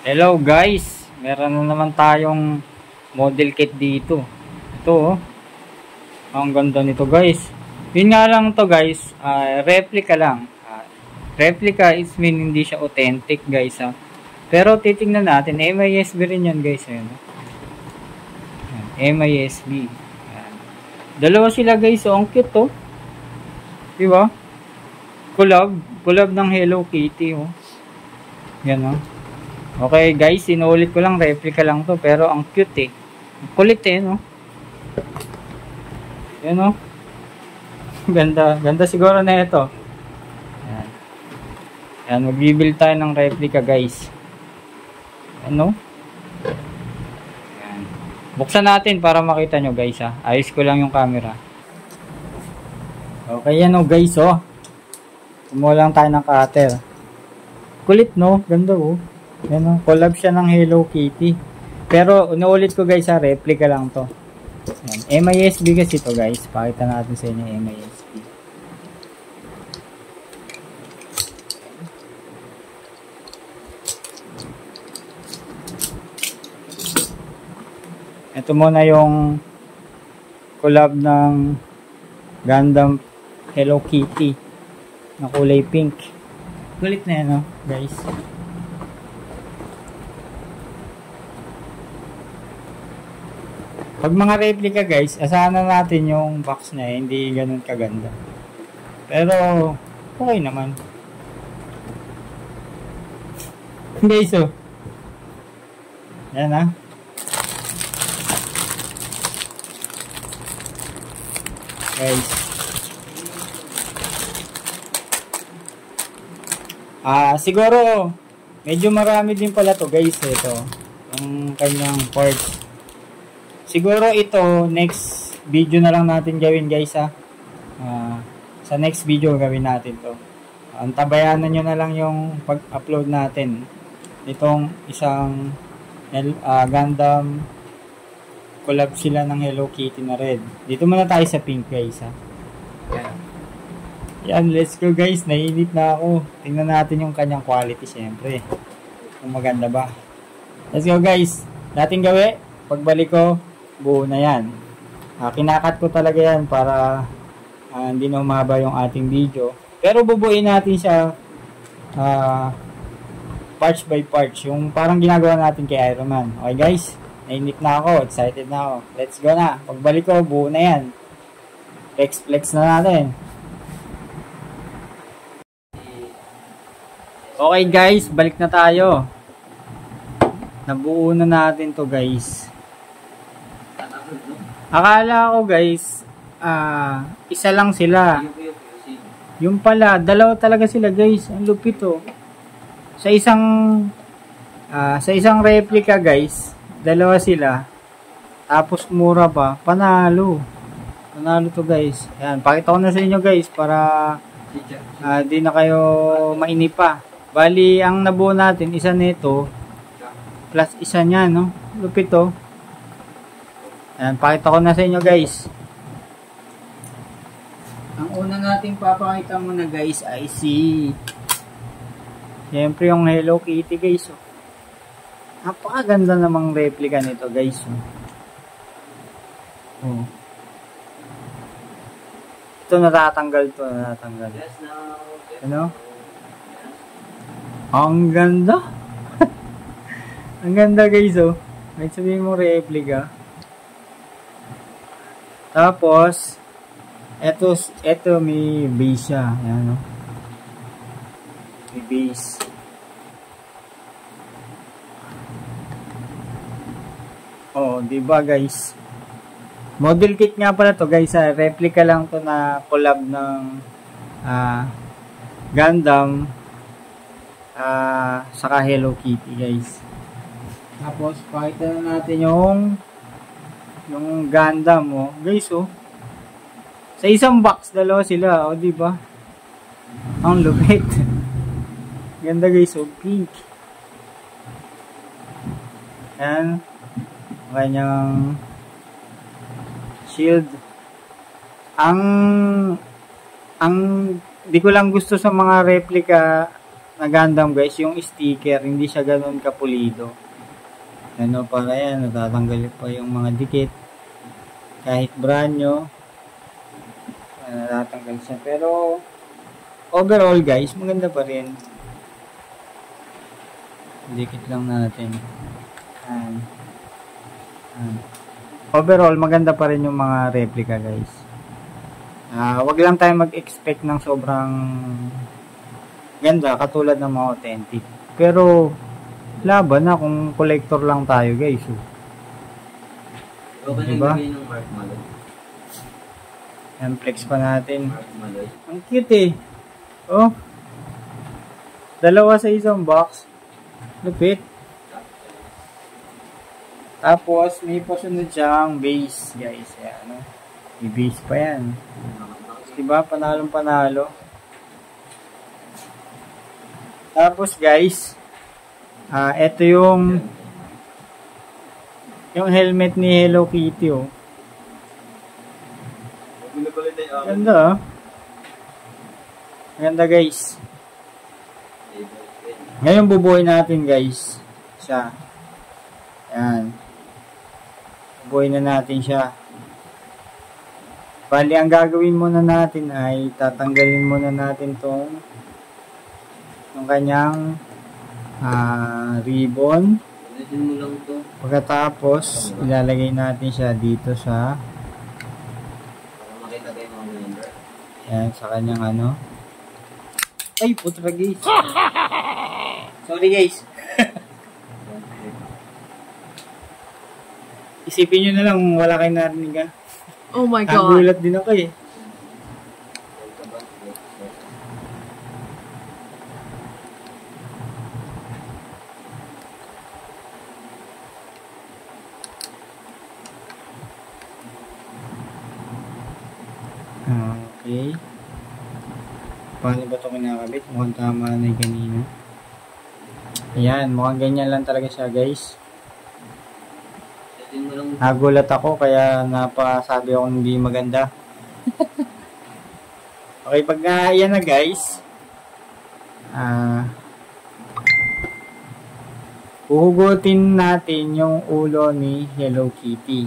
Hello guys, meron na naman tayong model kit dito. Ito oh. Ang ganda nito guys. Yun nga lang to guys, replica lang. Replica is mean hindi siya authentic guys ha. Pero titingnan natin, MISB rin yan guys. Ayan. MISB. Ayan. Dalawa sila guys, ang cute oh. Diba? Collab ng Hello Kitty oh. Yan oh. Okay guys, sinulit ko lang, replica lang to, pero ang cute eh. Kulit eh, no? Yan no? Ganda siguro na ito. Yan. Yan, mag-build tayo ng replica guys. Ano? Yan. Buksan natin para makita nyo guys ha. Ayos ko lang yung camera. Okay yan oh guys oh. Kumuha lang tayo ng cutter. Kulit no? Ganda oh. Yan, collab siya ng Hello Kitty. Pero inuulit ko guys ha, replica lang to. Yan. MISB kasi to guys. Pakita natin sa inyo MISB. Ito muna yung collab ng Gundam Hello Kitty na kulay pink. Kulit na yan guys. Pag mga replica guys, asahan na natin yung box niya, hindi ganun kaganda. Pero, okay naman. Guys, oh. Yan ha. Guys. Siguro, medyo marami din pala to guys, ito. Ang kanyang parts. Siguro ito, next video na lang natin gawin guys ha. Sa next video gawin natin to. Antabayanan nyo na lang yung pag-upload natin. Itong isang Gundam collab sila ng Hello Kitty na red. Dito muna tayo sa pink guys ha. Yan, let's go guys. Nainip na ako. Tingnan natin yung kanyang quality syempre. Kung maganda ba. Let's go guys. Dating gawin. Pagbalik ko, buo na yan. Kinakat ko talaga yan para hindi na umaba yung ating video. Pero bubuin natin siya parts by parts. Yung parang ginagawa natin kay Iron Man. Okay guys? Nainip na ako. Excited na ako. Let's go na. Pagbalik ko, buo na yan. Flex na natin. Okay guys, balik na tayo. Nabuo na natin to guys. Akala ko guys, isa lang sila. Yung pala, dalawa talaga sila guys. Ang lupit oh. Sa isang replica guys, dalawa sila. Tapos mura pa, panalo. Panalo to guys. Ayan, pakita ko na sa inyo guys para di na kayo mainip pa. Bali, ang nabuo natin, isa nito plus isa niya, no? Lupit oh. Ayan, pakita ko na sa inyo guys. Ang una nating papakita muna guys ay siyempre yung Hello Kitty guys oh. Napakaganda namang replica nito guys oh. Oh. Ito natatanggal to, natatanggal. Ano? Ang ganda. Ang ganda guys oh. May sabihin mo replica. Tapos, eto may base siya. Ayan, no? May base. Oh, diba guys? Model kit nga pala to guys. Replica lang to na collab ng Gundam saka Hello Kitty guys. Tapos, pakita na natin yung Gundam oh. Guys oh. Sa isang box dalawa sila, oh, di ba? Ang lupit. Ganda guys oh, pink. Yan. Kanyang shield. Ang di ko lang gusto sa mga replica na Gundam guys, yung sticker, hindi siya ganun kapulido. Ano, para yan, natatanggal pa yung mga dikit. Kahit brand nyo, natatanggal siya. Pero, overall guys, maganda pa rin. Dikit lang natin. Overall, maganda pa rin yung mga replica guys. Wag lang tayo mag-expect ng sobrang ganda katulad ng mga authentic. Pero laban na kung collector lang tayo guys. Diba? Yan, flex pa natin. Ang cute eh. Oh. Dalawa sa isang box. Lupit. Tapos may pasunod siyang base guys. Yan, ano? May base pa yan. Diba? Panalong panalo. Tapos guys, ito yung helmet ni Hello Kitty oh. Ganda oh. Ganda guys. Ngayon bubuhay natin guys siya. Yan. Bubuhay na natin siya. Bali, ang gagawin muna natin ay tatanggalin muna natin yung kanyang ribbon. Pagkatapos, ilalagay natin siya dito sa yan, sa kanyang ano. Ay, putra guys. Sorry guys. Isipin nyo na lang wala kayong narinig ha. Oh my God. Nagulat din ako eh. Okay. Paano ba ito kinakabit? Mukhang tama na yung kanina. Ayan, mukhang ganyan lang talaga siya guys. Nagulat ako kaya napasabi ako hindi maganda. Okay, pag yan na guys, uhugutin natin yung ulo ni Hello Kitty.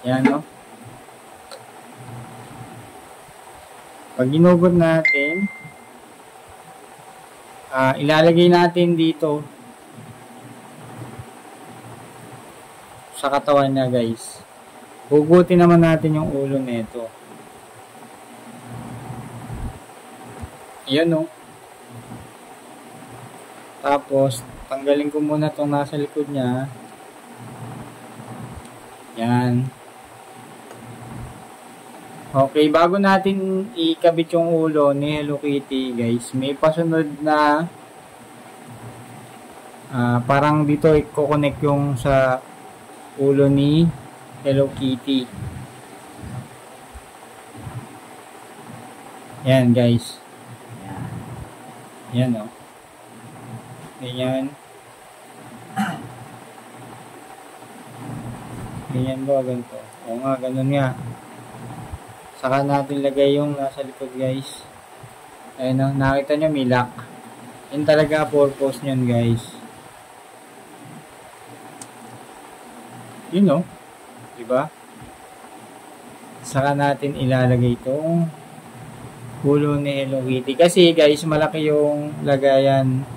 Yan no. Pag ginugot natin, ilalagay natin dito sa katawan niya guys. Hugutin naman natin yung ulo nito. Yan o. Tapos, tanggalin ko muna itong nasa likod niya. Yan. Okay, bago natin ikabit yung ulo ni Hello Kitty guys, may pasunod na parang dito i-connect yung sa ulo ni Hello Kitty. Yan guys. Yan o. Ganyan. Ganyan ba? Ganito. O nga, ganun nga. Saka natin lagay yung nasa likod guys. Ayun o, nakita nyo may lock. Yun talaga purpose nyan guys. Yun o. Diba? Saka natin ilalagay itong ulo ni Hello Kitty. Kasi guys, malaki yung lagayan.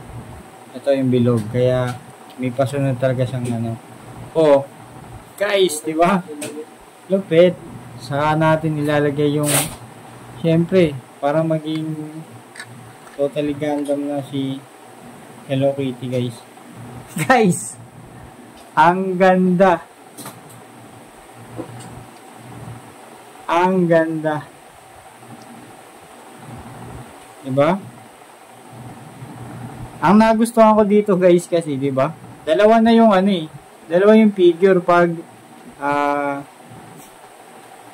Ito yung bilog. Kaya may pasunod talaga siyang ano. Oh, guys, diba? Lupit. Saka natin ilalagay yung syempre, para maging totally Gundam na si Hello Kitty guys. Guys, ang ganda. Ang ganda. Diba? Ang nagustuhan ko dito guys kasi, diba? Dalawa na yung ano eh. Dalawa yung figure pag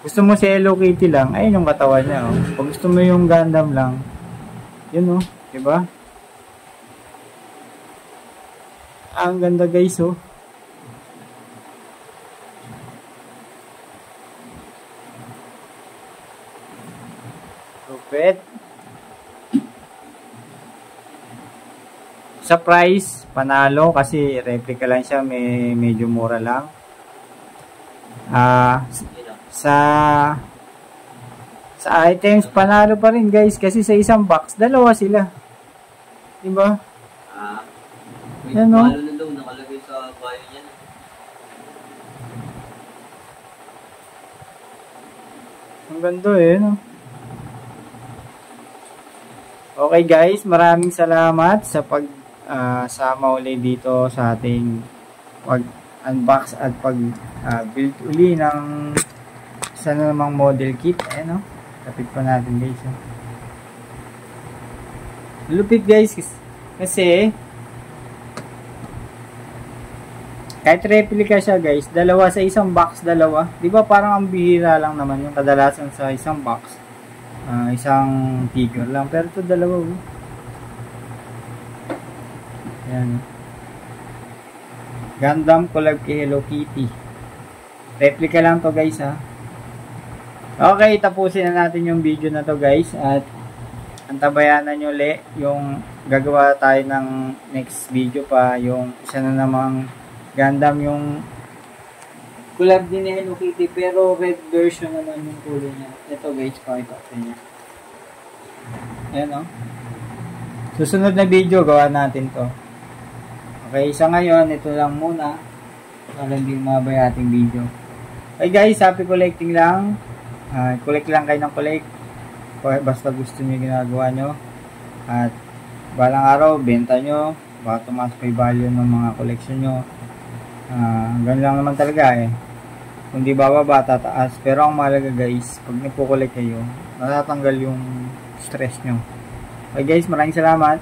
gusto mo si Hello Kitty lang, ayun yung katawan niya oh. Pag gusto mo yung Gundam lang, yun oh, diba? Ang ganda guys oh. Lupit. Sa price, panalo kasi replica lang siya, medyo mura lang. Sa items, panalo pa rin guys kasi sa isang box, dalawa sila. Diba? Yan o. Panalo na daw, nakalagay sa bio niya. Ang ganda eh, no? Okay guys, maraming salamat sa sama uli dito sa ating pag-unbox at pag-build uli ng isa na namang model kit. Ayan o. Kapit pa natin guys. Lupit guys kasi kahit replica siya guys, dalawa sa isang box, dalawa. Di ba parang ang bihira lang naman yung kadalasan sa isang box. Isang figure lang. Pero ito dalawa. Ayan. Gundam collab kay Hello Kitty. Replica lang to guys ha. Okay, tapusin na natin yung video na to guys. At antabayanan nyo ulit yung gagawa tayo ng next video pa. Yung isa na namang Gundam yung collab din ni Hello Kitty pero red version naman yung kulay niya. Ito guys, pakita ko sa inyo. Ayan o. Susunod na video, gawa natin to. Okay, sa ngayon, ito lang muna. Para hindi mabay ating video. Okay guys, happy collecting lang. Collect lang kayo ng collect. Basta gusto nyo ginagawa nyo. At balang araw, benta nyo. Baka tumaas pa yung value ng mga collection nyo. Ganun lang naman talaga eh. Kung di bababa, tataas. Pero ang mahalaga guys, pag nagpo-collect kayo, natatanggal yung stress nyo. Okay guys, maraming salamat.